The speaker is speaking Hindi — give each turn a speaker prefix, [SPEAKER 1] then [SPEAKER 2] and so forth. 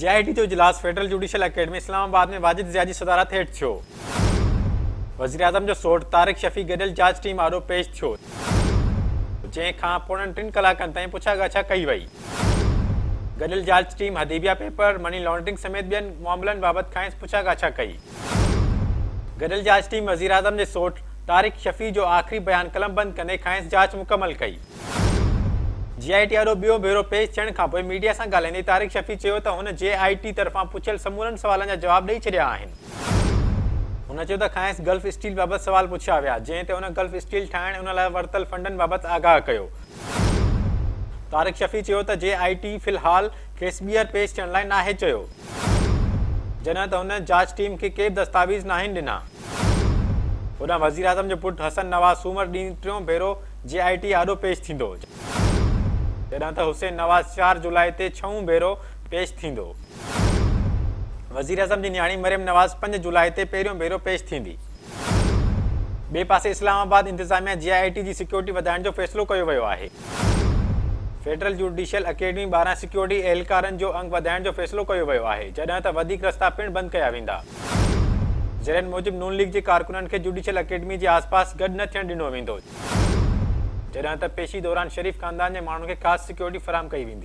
[SPEAKER 1] JIT जो इजलास फेडरल जुडिशियल अकेडमी इस्लामाबाद में वाजिद ज़िया जी सदारत हेठि थियो। वज़ीर-ए-आज़म जो सोट तारिक शफ़ी गडियल जांच टीम आॾो पेश थियो, जंहिंखां पोणनि 3 कलाकनि ताईं पुछा-ॻाछा कई वई। गडियल जांच टीम हदीबिया पेपर, मनी लॉन्ड्रिंग समेत ॿियनि मामलनि बाबति खांसि पुछा-ॻाछा कई। गडियल जांच टीम वज़ीर-ए-आज़म जे सोट तारिक शफ़ी जो आख़िरी बयान कलमबंद कंदे खांसि जांच मुकमल कई। JIT आॾो ॿियो भेरो पेश थियण खां पोइ मीडिया सां ॻाल्हाईंदे तारिक शफ़ी चयो त हुन JIT तरफ़ां पुछियल समूरनि सवालनि जा जवाब ॾेई छॾिया आहिनि। हुन चयो त खांसि गल्फ स्टील बाबति सवाल पुछिया विया, जंहिं ते हुन गल्फ स्टील ठाहिण उन लाइ वरितल फंडनि बाबति आगाह कयो। तारिक शफ़ी चयो त JIT फ़िलहाल खेसि ॿीहर पेश थियण लाइ नाहे चयो, जॾहिं त हुन जांच टीम खे के बि दस्तावेज़ नाहिनि ॾिना। होॾां वज़ीर-ए-आज़म जो पुटु हसन नवाज़ सूमर ॾींहुं 3 भेरो JIT आॾो पेश थींदो, जॾहिं त हुसैन नवाज़ 4 जुलाई ते 6 भेरो पेश थींदो। वज़ीर-ए-आज़म जी न्याणी मरियम नवाज़ 5 जुलाई ते पहिरियों भेरो पेश थींदी। ॿिए पासे इस्लामाबाद इंतिज़ामिया JIT जी सिक्योरिटी वधाइण जो फ़ैसिलो कयो वियो आहे। फेडरल जुडिशियल अकेडमी 12 सिक्योरिटी एहलकारनि जो अंग वधाइण जो फ़ैसिलो कयो वियो आहे, जॾहिं त वधीक रस्ता पिणु बंदि कया वेंदा। ज़रियनि मूजिबि नून लीग जे कारकुननि खे जुडिशियल अकेडमी जे आसपास गॾु न थियण ॾिनो वेंदो, जॾहिं त पेशी दौरान शरीफ़ ख़ानदान जे माण्हुनि खे ख़ासि सिक्योरिटी फ़राहम कई वेंदी।